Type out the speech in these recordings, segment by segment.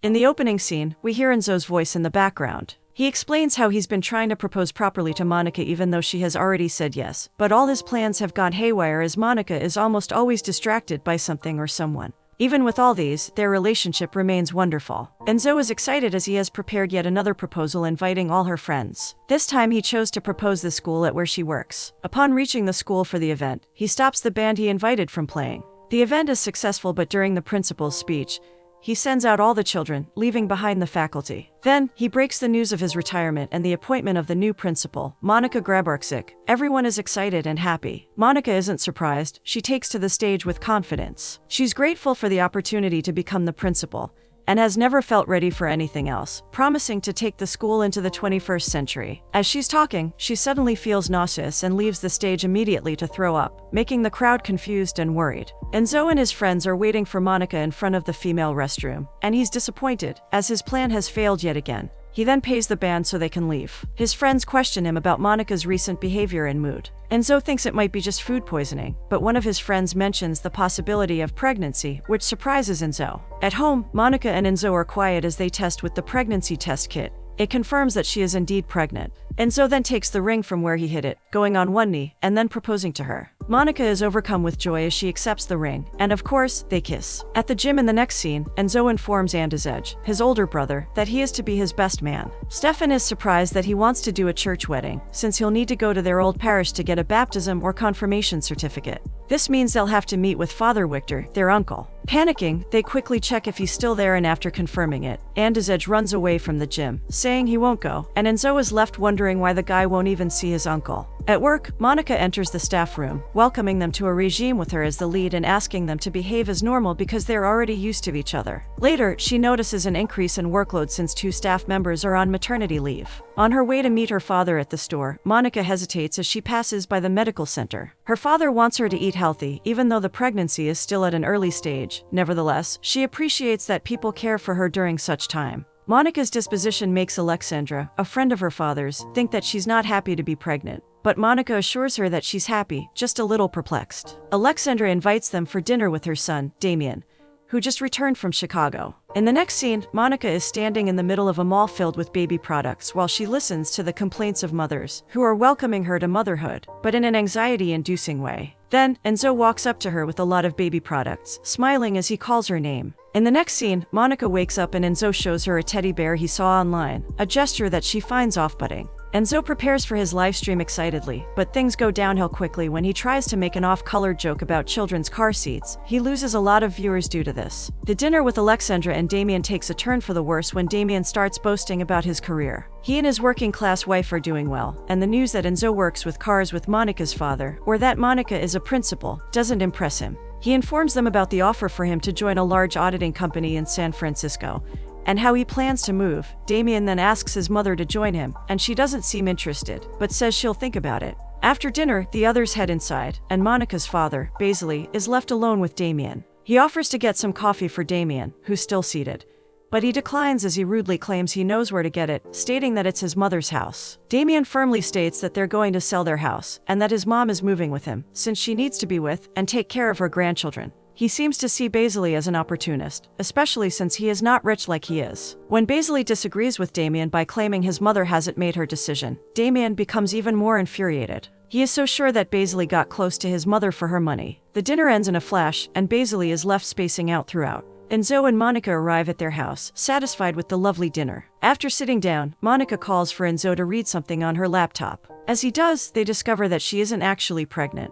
In the opening scene, we hear Enzo's voice in the background. He explains how he's been trying to propose properly to Monica even though she has already said yes, but all his plans have gone haywire as Monica is almost always distracted by something or someone. Even with all these, their relationship remains wonderful. Enzo is excited as he has prepared yet another proposal inviting all her friends. This time he chose to propose the school at where she works. Upon reaching the school for the event, he stops the band he invited from playing. The event is successful, but during the principal's speech, he sends out all the children, leaving behind the faculty. Then, he breaks the news of his retirement and the appointment of the new principal, Monika Grabarczyk. Everyone is excited and happy. Monica isn't surprised, she takes to the stage with confidence. She's grateful for the opportunity to become the principal, and has never felt ready for anything else, promising to take the school into the 21st century. As she's talking, she suddenly feels nauseous and leaves the stage immediately to throw up, making the crowd confused and worried. Enzo and his friends are waiting for Monica in front of the female restroom, and he's disappointed, as his plan has failed yet again. He then pays the band so they can leave. His friends question him about Monica's recent behavior and mood. Enzo thinks it might be just food poisoning, but one of his friends mentions the possibility of pregnancy, which surprises Enzo. At home, Monica and Enzo are quiet as they test with the pregnancy test kit. It confirms that she is indeed pregnant. Enzo then takes the ring from where he hid it, going on one knee, and then proposing to her. Monica is overcome with joy as she accepts the ring, and of course, they kiss. At the gym in the next scene, Enzo informs Andrzej, his older brother, that he is to be his best man. Stefan is surprised that he wants to do a church wedding, since he'll need to go to their old parish to get a baptism or confirmation certificate. This means they'll have to meet with Father Victor, their uncle. Panicking, they quickly check if he's still there, and after confirming it, Andrzej runs away from the gym, saying he won't go, and Enzo is left wondering why the guy won't even see his uncle. At work, Monica enters the staff room, welcoming them to a regime with her as the lead and asking them to behave as normal because they're already used to each other. Later, she notices an increase in workload since 2 staff members are on maternity leave. On her way to meet her father at the store, Monica hesitates as she passes by the medical center. Her father wants her to eat healthy, even though the pregnancy is still at an early stage. Nevertheless, she appreciates that people care for her during such time. Monica's disposition makes Alexandra, a friend of her father's, think that she's not happy to be pregnant. But Monica assures her that she's happy, just a little perplexed. Alexandra invites them for dinner with her son, Damien, who just returned from Chicago. In the next scene, Monica is standing in the middle of a mall filled with baby products while she listens to the complaints of mothers, who are welcoming her to motherhood, but in an anxiety-inducing way. Then, Enzo walks up to her with a lot of baby products, smiling as he calls her name. In the next scene, Monica wakes up and Enzo shows her a teddy bear he saw online, a gesture that she finds off-putting. Enzo prepares for his live stream excitedly, but things go downhill quickly when he tries to make an off-color joke about children's car seats. He loses a lot of viewers due to this. The dinner with Alexandra and Damien takes a turn for the worse when Damien starts boasting about his career. He and his working-class wife are doing well, and the news that Enzo works with cars with Monica's father, or that Monica is a principal, doesn't impress him. He informs them about the offer for him to join a large auditing company in San Francisco, and how he plans to move. Damien then asks his mother to join him, and she doesn't seem interested, but says she'll think about it. After dinner, the others head inside, and Monica's father, Basily, is left alone with Damien. He offers to get some coffee for Damien, who's still seated, but he declines as he rudely claims he knows where to get it, stating that it's his mother's house. Damien firmly states that they're going to sell their house, and that his mom is moving with him, since she needs to be with and take care of her grandchildren. He seems to see Basily as an opportunist, especially since he is not rich like he is. When Basily disagrees with Damien by claiming his mother hasn't made her decision, Damien becomes even more infuriated. He is so sure that Basily got close to his mother for her money. The dinner ends in a flash, and Basily is left spacing out throughout. Enzo and Monica arrive at their house, satisfied with the lovely dinner. After sitting down, Monica calls for Enzo to read something on her laptop. As he does, they discover that she isn't actually pregnant,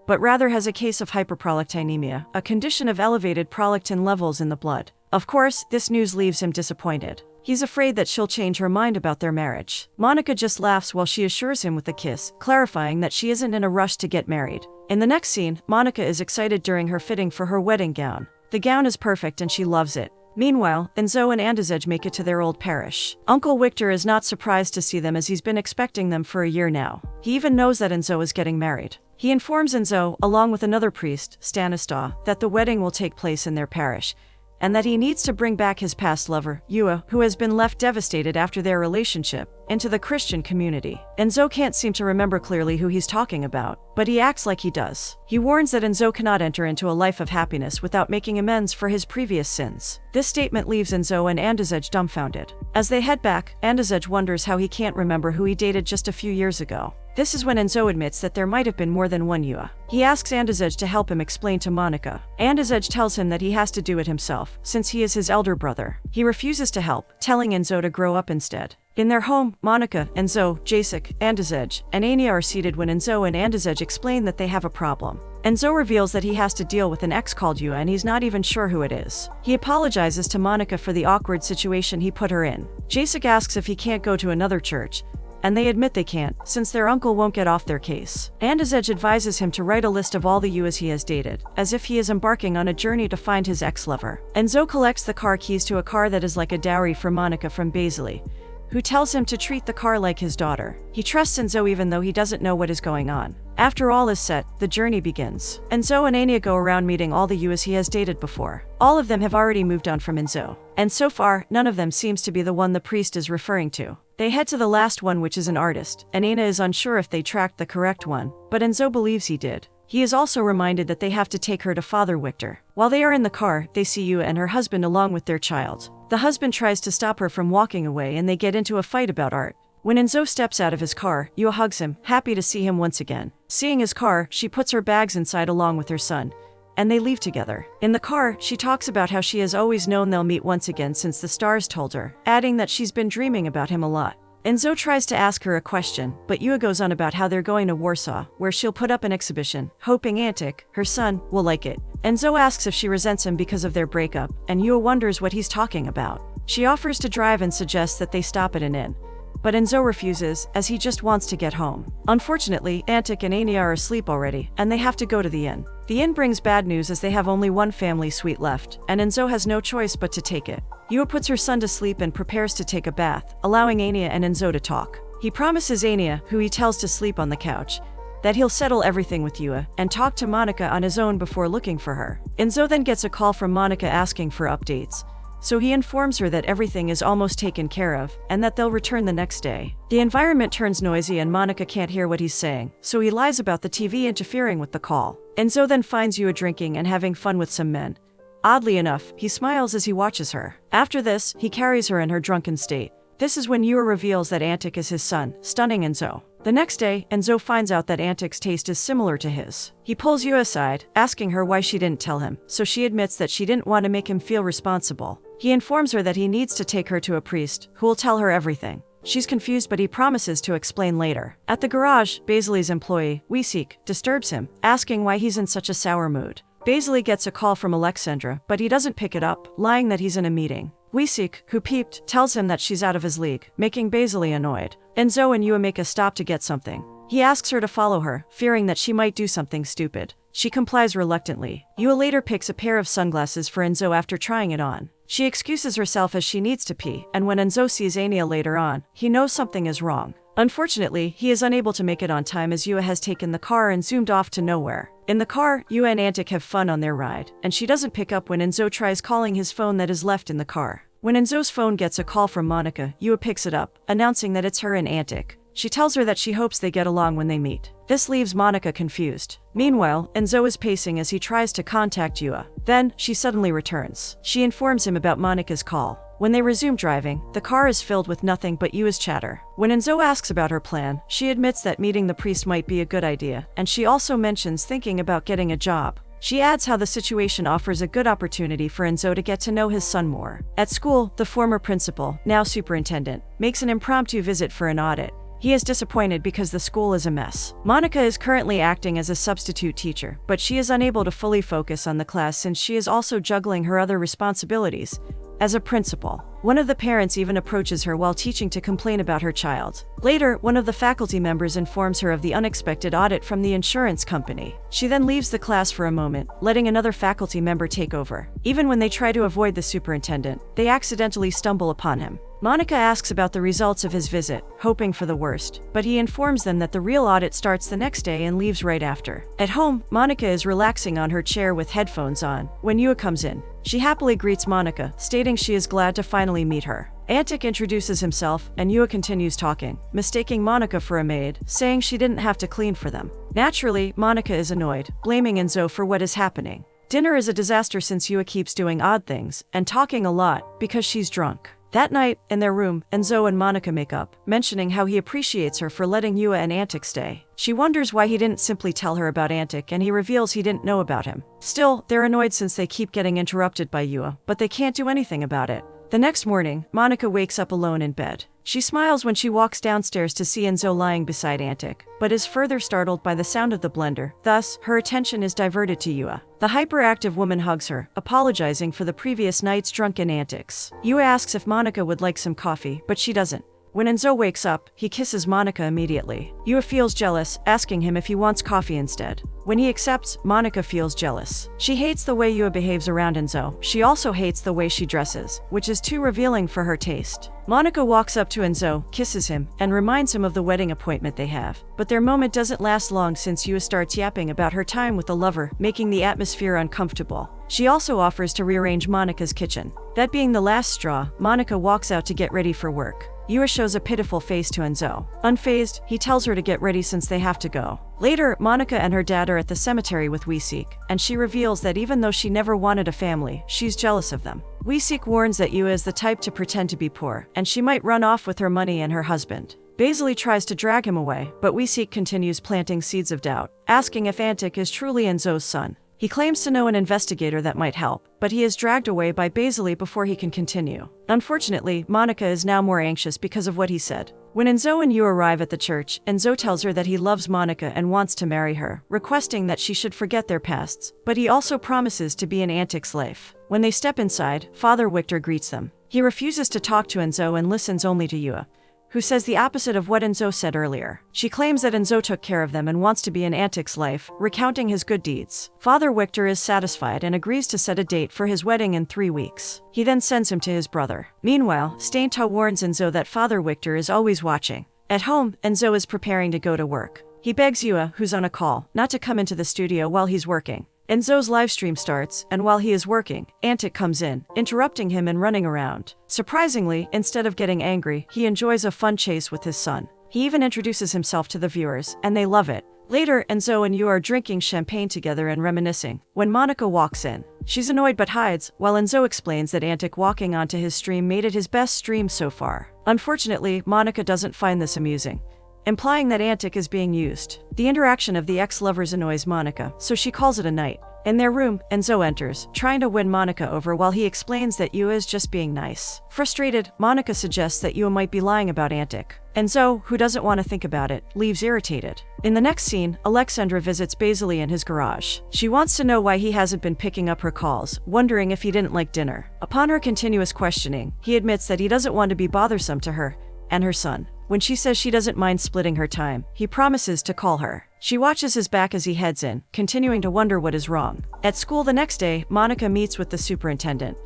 but rather has a case of hyperprolactinemia, a condition of elevated prolactin levels in the blood. Of course, this news leaves him disappointed. He's afraid that she'll change her mind about their marriage. Monica just laughs while she assures him with a kiss, clarifying that she isn't in a rush to get married. In the next scene, Monica is excited during her fitting for her wedding gown. The gown is perfect and she loves it. Meanwhile, Enzo and Andrzej make it to their old parish. Uncle Victor is not surprised to see them as he's been expecting them for a year now. He even knows that Enzo is getting married. He informs Enzo, along with another priest, Stanislaw, that the wedding will take place in their parish, and that he needs to bring back his past lover, Yua, who has been left devastated after their relationship, into the Christian community. Enzo can't seem to remember clearly who he's talking about, but he acts like he does. He warns that Enzo cannot enter into a life of happiness without making amends for his previous sins. This statement leaves Enzo and Andizej dumbfounded. As they head back, Andizej wonders how he can't remember who he dated just a few years ago. This is when Enzo admits that there might have been more than one Yua. He asks Andizej to help him explain to Monica. Andizej tells him that he has to do it himself, since he is his elder brother. He refuses to help, telling Enzo to grow up instead. In their home, Monica, Enzo, Jacek, Andizej, and Anya are seated when Enzo and Andizej explain that they have a problem. Enzo reveals that he has to deal with an ex called Yua and he's not even sure who it is. He apologizes to Monica for the awkward situation he put her in. Jacek asks if he can't go to another church, and they admit they can't, since their uncle won't get off their case. Andizej advises him to write a list of all the Yuas he has dated, as if he is embarking on a journey to find his ex-lover. Enzo collects the car keys to a car that is like a dowry for Monica from Basily, who tells him to treat the car like his daughter. He trusts Enzo even though he doesn't know what is going on. After all is set, the journey begins. Enzo and Anya go around meeting all the Yuas he has dated before. All of them have already moved on from Enzo, and so far, none of them seems to be the one the priest is referring to. They head to the last one, which is an artist, and Anya is unsure if they tracked the correct one, but Enzo believes he did. He is also reminded that they have to take her to Father Victor. While they are in the car, they see Yua and her husband along with their child. The husband tries to stop her from walking away and they get into a fight about art. When Enzo steps out of his car, Yua hugs him, happy to see him once again. Seeing his car, she puts her bags inside along with her son, and they leave together. In the car, she talks about how she has always known they'll meet once again since the stars told her, adding that she's been dreaming about him a lot. Enzo tries to ask her a question, but Yua goes on about how they're going to Warsaw, where she'll put up an exhibition, hoping Antic, her son, will like it. Enzo asks if she resents him because of their breakup, and Yua wonders what he's talking about. She offers to drive and suggests that they stop at an inn, but Enzo refuses, as he just wants to get home. Unfortunately, Antic and Anya are asleep already, and they have to go to the inn. The inn brings bad news as they have only one family suite left, and Enzo has no choice but to take it. Yua puts her son to sleep and prepares to take a bath, allowing Anya and Enzo to talk. He promises Anya, who he tells to sleep on the couch, that he'll settle everything with Yua and talk to Monica on his own before looking for her. Enzo then gets a call from Monica asking for updates, so he informs her that everything is almost taken care of and that they'll return the next day. The environment turns noisy and Monica can't hear what he's saying, so he lies about the TV interfering with the call. Enzo then finds Yua drinking and having fun with some men. Oddly enough, he smiles as he watches her. After this, he carries her in her drunken state. This is when Yua reveals that Antic is his son, stunning Enzo. The next day, Enzo finds out that Antic's taste is similar to his. He pulls Yua aside, asking her why she didn't tell him, so she admits that she didn't want to make him feel responsible. He informs her that he needs to take her to a priest, who will tell her everything. She's confused, but he promises to explain later. At the garage, Basily's employee, Wisik, disturbs him, asking why he's in such a sour mood. Basily gets a call from Alexandra, but he doesn't pick it up, lying that he's in a meeting. Wisik, who peeped, tells him that she's out of his league, making Basily annoyed. Enzo and Yua make a stop to get something. He asks her to follow her, fearing that she might do something stupid. She complies reluctantly. Yua later picks a pair of sunglasses for Enzo after trying it on. She excuses herself as she needs to pee, and when Enzo sees Anya later on, he knows something is wrong. Unfortunately, he is unable to make it on time as Yua has taken the car and zoomed off to nowhere. In the car, Yua and Antic have fun on their ride, and she doesn't pick up when Enzo tries calling his phone that is left in the car. When Enzo's phone gets a call from Monica, Yua picks it up, announcing that it's her and Antic. She tells her that she hopes they get along when they meet. This leaves Monica confused. Meanwhile, Enzo is pacing as he tries to contact Yua. Then, she suddenly returns. She informs him about Monica's call. When they resume driving, the car is filled with nothing but Yua's chatter. When Enzo asks about her plan, she admits that meeting the priest might be a good idea, and she also mentions thinking about getting a job. She adds how the situation offers a good opportunity for Enzo to get to know his son more. At school, the former principal, now superintendent, makes an impromptu visit for an audit. He is disappointed because the school is a mess. Monica is currently acting as a substitute teacher, but she is unable to fully focus on the class since she is also juggling her other responsibilities as a principal. One of the parents even approaches her while teaching to complain about her child. Later, one of the faculty members informs her of the unexpected audit from the insurance company. She then leaves the class for a moment, letting another faculty member take over. Even when they try to avoid the superintendent, they accidentally stumble upon him. Monica asks about the results of his visit, hoping for the worst, but he informs them that the real audit starts the next day and leaves right after. At home, Monica is relaxing on her chair with headphones on when Yua comes in. She happily greets Monica, stating she is glad to finally meet her. Antic introduces himself, and Yua continues talking, mistaking Monica for a maid, saying she didn't have to clean for them. Naturally, Monica is annoyed, blaming Enzo for what is happening. Dinner is a disaster since Yua keeps doing odd things and talking a lot because she's drunk. That night, in their room, Enzo and Monica make up, mentioning how he appreciates her for letting Yua and Antic stay. She wonders why he didn't simply tell her about Antic, and he reveals he didn't know about him. Still, they're annoyed since they keep getting interrupted by Yua, but they can't do anything about it. The next morning, Monica wakes up alone in bed. She smiles when she walks downstairs to see Enzo lying beside Antic, but is further startled by the sound of the blender. Thus, her attention is diverted to Yua. The hyperactive woman hugs her, apologizing for the previous night's drunken antics. Yua asks if Monica would like some coffee, but she doesn't. When Enzo wakes up, he kisses Monica immediately. Yua feels jealous, asking him if he wants coffee instead. When he accepts, Monica feels jealous. She hates the way Yua behaves around Enzo. She also hates the way she dresses, which is too revealing for her taste. Monica walks up to Enzo, kisses him, and reminds him of the wedding appointment they have. But their moment doesn't last long since Yua starts yapping about her time with the lover, making the atmosphere uncomfortable. She also offers to rearrange Monica's kitchen. That being the last straw, Monica walks out to get ready for work. Yua shows a pitiful face to Enzo. Unfazed, he tells her to get ready since they have to go. Later, Monica and her dad are at the cemetery with Weesik, and she reveals that even though she never wanted a family, she's jealous of them. Weesik warns that Yua is the type to pretend to be poor, and she might run off with her money and her husband. Basiley tries to drag him away, but Weesik continues planting seeds of doubt, asking if Antic is truly Enzo's son. He claims to know an investigator that might help, but he is dragged away by Basiley before he can continue. Unfortunately, Monica is now more anxious because of what he said. When Enzo and Yua arrive at the church, Enzo tells her that he loves Monica and wants to marry her, requesting that she should forget their pasts, but he also promises to be in Antic's life. When they step inside, Father Victor greets them. He refuses to talk to Enzo and listens only to Yua, who says the opposite of what Enzo said earlier. She claims that Enzo took care of them and wants to be in Antic's life, recounting his good deeds. Father Victor is satisfied and agrees to set a date for his wedding in 3 weeks. He then sends him to his brother. Meanwhile, Stainta warns Enzo that Father Victor is always watching. At home, Enzo is preparing to go to work. He begs Yua, who's on a call, not to come into the studio while he's working. Enzo's livestream starts, and while he is working, Antic comes in, interrupting him and running around. Surprisingly, instead of getting angry, he enjoys a fun chase with his son. He even introduces himself to the viewers, and they love it. Later, Enzo and Yua are drinking champagne together and reminiscing, when Monica walks in. She's annoyed but hides, while Enzo explains that Antic walking onto his stream made it his best stream so far. Unfortunately, Monica doesn't find this amusing, implying that Antic is being used. The interaction of the ex-lovers annoys Monica, so she calls it a night. In their room, Enzo enters, trying to win Monica over while he explains that Yua is just being nice. Frustrated, Monica suggests that Yua might be lying about Antic. Enzo, who doesn't want to think about it, leaves irritated. In the next scene, Alexandra visits Basiley in his garage. She wants to know why he hasn't been picking up her calls, wondering if he didn't like dinner. Upon her continuous questioning, he admits that he doesn't want to be bothersome to her and her son. When she says she doesn't mind splitting her time, he promises to call her. She watches his back as he heads in, continuing to wonder what is wrong. At school the next day, Monica meets with the superintendent,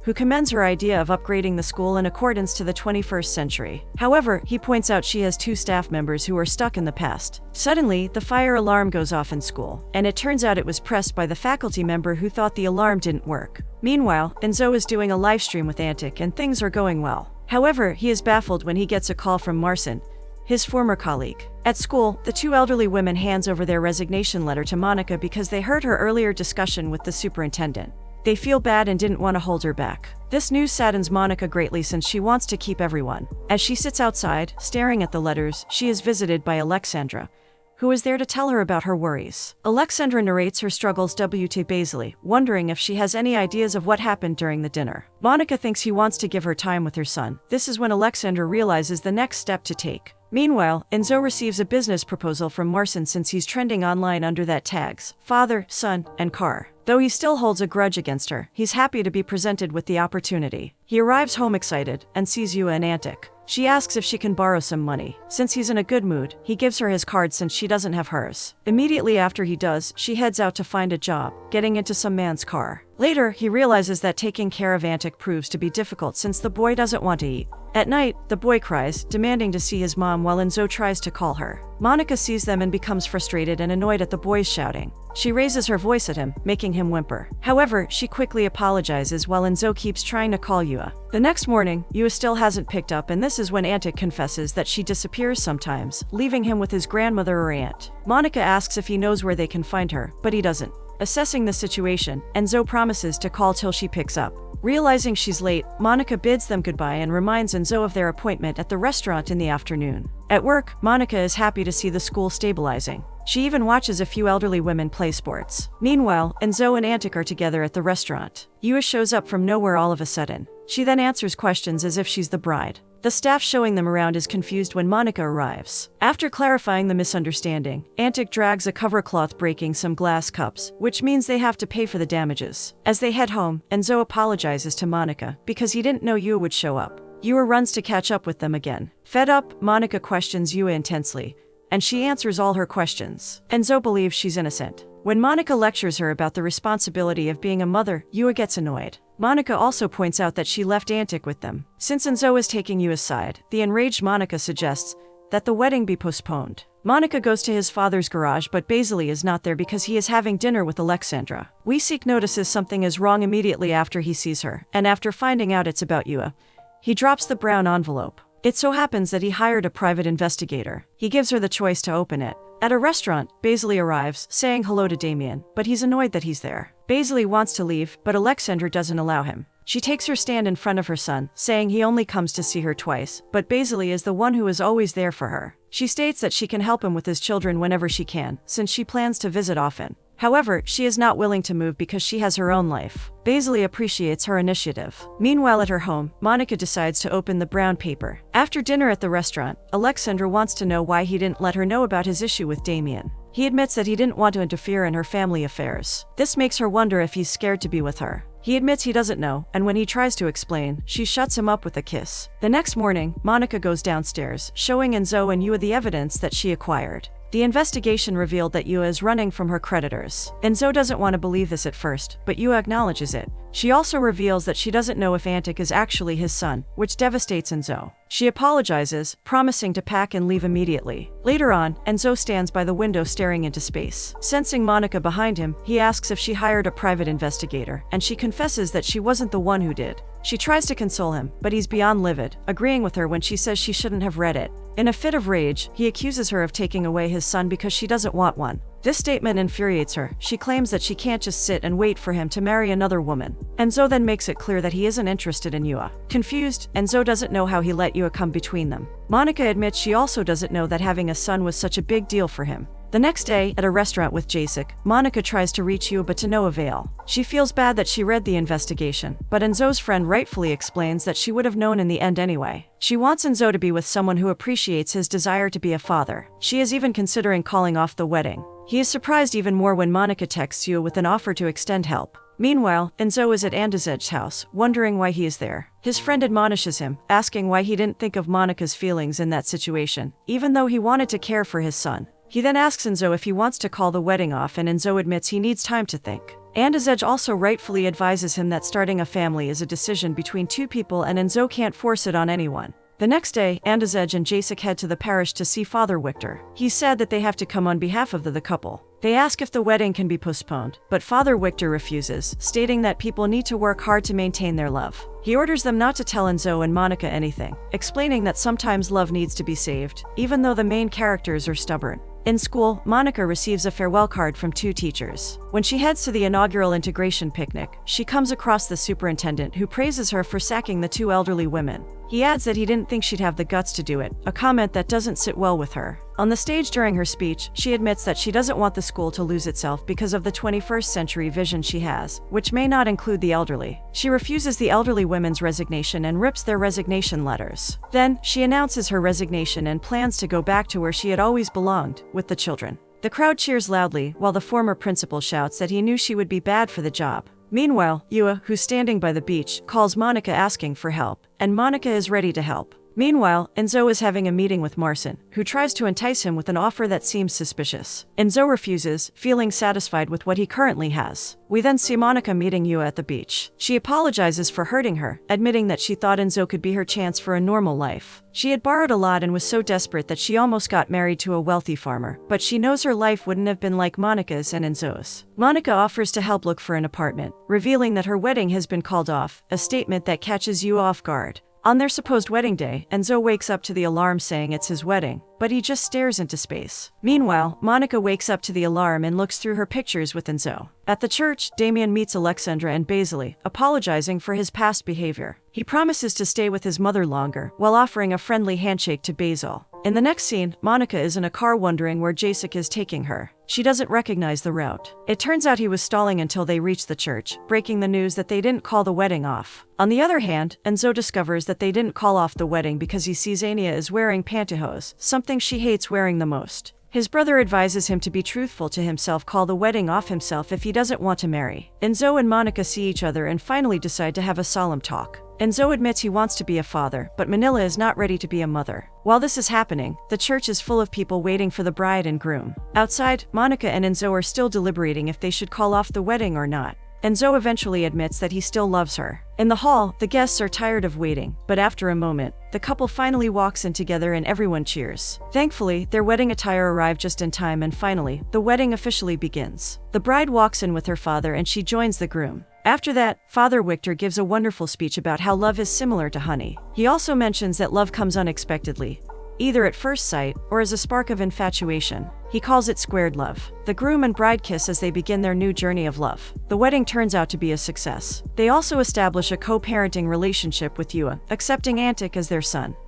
who commends her idea of upgrading the school in accordance to the 21st century. However, he points out she has 2 staff members who are stuck in the past. Suddenly, the fire alarm goes off in school, and it turns out it was pressed by the faculty member who thought the alarm didn't work. Meanwhile, Enzo is doing a live stream with Antic and things are going well. However, he is baffled when he gets a call from Marcin, his former colleague. At school, the 2 elderly women hands over their resignation letter to Monica because they heard her earlier discussion with the superintendent. They feel bad and didn't want to hold her back. This news saddens Monica greatly since she wants to keep everyone. As she sits outside, staring at the letters, she is visited by Alexandra, who is there to tell her about her worries. Alexandra narrates her struggles to Basiley, wondering if she has any ideas of what happened during the dinner. Monica thinks he wants to give her time with her son. This is when Alexandra realizes the next step to take. Meanwhile, Enzo receives a business proposal from Marcin since he's trending online under that tags, father, son, and car. Though he still holds a grudge against her, he's happy to be presented with the opportunity. He He arrives home excited and sees Yua and Antic. She asks if she can borrow some money. Since he's in a good mood, he gives her his card since she doesn't have hers. Immediately after he does, she heads out to find a job, getting into some man's car. Later, he realizes that taking care of Antic proves to be difficult since the boy doesn't want to eat. At night, the boy cries, demanding to see his mom while Enzo tries to call her. Monica sees them and becomes frustrated and annoyed at the boys shouting. She raises her voice at him, making him whimper. However, she quickly apologizes while Enzo keeps trying to call Yua. The next morning, Yua still hasn't picked up, and this is when Antic confesses that she disappears sometimes, leaving him with his grandmother or aunt. Monica asks if he knows where they can find her, but he doesn't. Assessing the situation, Enzo promises to call till she picks up. Realizing she's late, Monica bids them goodbye and reminds Enzo of their appointment at the restaurant in the afternoon. At work, Monica is happy to see the school stabilizing. She even watches a few elderly women play sports. Meanwhile, Enzo and Antic are together at the restaurant. Yua shows up from nowhere all of a sudden. She then answers questions as if she's the bride. The staff showing them around is confused when Monica arrives. After clarifying the misunderstanding, Antic drags a cover cloth, breaking some glass cups, which means they have to pay for the damages. As they head home, Enzo apologizes to Monica because he didn't know Yua would show up. Yua runs to catch up with them again. Fed up, Monica questions Yua intensely, and she answers all her questions. Enzo believes she's innocent. When Monica lectures her about the responsibility of being a mother, Yua gets annoyed. Monica also points out that she left Antic with them. Since Enzo is taking Yua's side, the enraged Monica suggests that the wedding be postponed. Monica goes to his father's garage, but Basily is not there because he is having dinner with Alexandra. Weseek notices something is wrong immediately after he sees her, and after finding out it's about Yua, he drops the brown envelope. It so happens that he hired a private investigator. He gives her the choice to open it. At a restaurant, Basily arrives, saying hello to Damien, but he's annoyed that he's there. Basily wants to leave, but Alexandra doesn't allow him. She takes her stand in front of her son, saying he only comes to see her twice, but Basily is the one who is always there for her. She states that she can help him with his children whenever she can, since she plans to visit often. However, she is not willing to move because she has her own life. Basily appreciates her initiative. Meanwhile, at her home, Monica decides to open the brown paper. After dinner at the restaurant, Alexandra wants to know why he didn't let her know about his issue with Damien. He admits that he didn't want to interfere in her family affairs. This makes her wonder if he's scared to be with her. He admits he doesn't know, and when he tries to explain, she shuts him up with a kiss. The next morning, Monica goes downstairs, showing Enzo and Yua the evidence that she acquired. The investigation revealed that Yua is running from her creditors. Enzo doesn't want to believe this at first, but Yua acknowledges it. She also reveals that she doesn't know if Antic is actually his son, which devastates Enzo. She apologizes, promising to pack and leave immediately. Later on, Enzo stands by the window staring into space. Sensing Monica behind him, he asks if she hired a private investigator, and she confesses that she wasn't the one who did. She tries to console him, but he's beyond livid, agreeing with her when she says she shouldn't have read it. In a fit of rage, he accuses her of taking away his son because she doesn't want one. This statement infuriates her. She claims that she can't just sit and wait for him to marry another woman. Enzo then makes it clear that he isn't interested in Yua. Confused, Enzo doesn't know how he let Yua come between them. Monica admits she also doesn't know that having a son was such a big deal for him. The next day, at a restaurant with Jasek, Monica tries to reach Yua but to no avail. She feels bad that she read the investigation, but Enzo's friend rightfully explains that she would have known in the end anyway. She wants Enzo to be with someone who appreciates his desire to be a father. She is even considering calling off the wedding. He is surprised even more when Monica texts Yua with an offer to extend help. Meanwhile, Enzo is at Andizej's house, wondering why he is there. His friend admonishes him, asking why he didn't think of Monica's feelings in that situation, even though he wanted to care for his son. He then asks Enzo if he wants to call the wedding off, and Enzo admits he needs time to think. Andizej also rightfully advises him that starting a family is a decision between two people and Enzo can't force it on anyone. The next day, Andizej and Jasek head to the parish to see Father Victor. He's sad that they have to come on behalf of the couple. They ask if the wedding can be postponed, but Father Victor refuses, stating that people need to work hard to maintain their love. He orders them not to tell Enzo and Monica anything, explaining that sometimes love needs to be saved, even though the main characters are stubborn. In school, Monica receives a farewell card from two teachers. When she heads to the inaugural integration picnic, she comes across the superintendent who praises her for sacking the two elderly women. He adds that he didn't think she'd have the guts to do it, a comment that doesn't sit well with her. On the stage during her speech, she admits that she doesn't want the school to lose itself because of the 21st century vision she has, which may not include the elderly. She refuses the elderly women's resignation and rips their resignation letters. Then, she announces her resignation and plans to go back to where she had always belonged, with the children. The crowd cheers loudly, while the former principal shouts that he knew she would be bad for the job. Meanwhile, Yua, who's standing by the beach, calls Monica asking for help, and Monica is ready to help. Meanwhile, Enzo is having a meeting with Marcin, who tries to entice him with an offer that seems suspicious. Enzo refuses, feeling satisfied with what he currently has. We then see Monica meeting Yua at the beach. She apologizes for hurting her, admitting that she thought Enzo could be her chance for a normal life. She had borrowed a lot and was so desperate that she almost got married to a wealthy farmer, but she knows her life wouldn't have been like Monica's and Enzo's. Monica offers to help look for an apartment, revealing that her wedding has been called off, a statement that catches Yua off guard. On their supposed wedding day, Enzo wakes up to the alarm saying it's his wedding, but he just stares into space. Meanwhile, Monica wakes up to the alarm and looks through her pictures with Enzo. At the church, Damien meets Alexandra and Basily, apologizing for his past behavior. He promises to stay with his mother longer, while offering a friendly handshake to Basil. In the next scene, Monica is in a car wondering where Jacek is taking her. She doesn't recognize the route. It turns out he was stalling until they reach the church, breaking the news that they didn't call the wedding off. On the other hand, Enzo discovers that they didn't call off the wedding because he sees Anya is wearing pantyhose, something she hates wearing the most. His brother advises him to be truthful to himself, call the wedding off himself if he doesn't want to marry. Enzo and Monica see each other and finally decide to have a solemn talk. Enzo admits he wants to be a father, but Manila is not ready to be a mother. While this is happening, the church is full of people waiting for the bride and groom. Outside, Monica and Enzo are still deliberating if they should call off the wedding or not. Enzo eventually admits that he still loves her. In the hall, the guests are tired of waiting, but after a moment, the couple finally walks in together and everyone cheers. Thankfully, their wedding attire arrived just in time and finally, the wedding officially begins. The bride walks in with her father and she joins the groom. After that, Father Victor gives a wonderful speech about how love is similar to honey. He also mentions that love comes unexpectedly, either at first sight or as a spark of infatuation. He calls it squared love. The groom and bride kiss as they begin their new journey of love. The wedding turns out to be a success. They also establish a co-parenting relationship with Yua, accepting Antic as their son.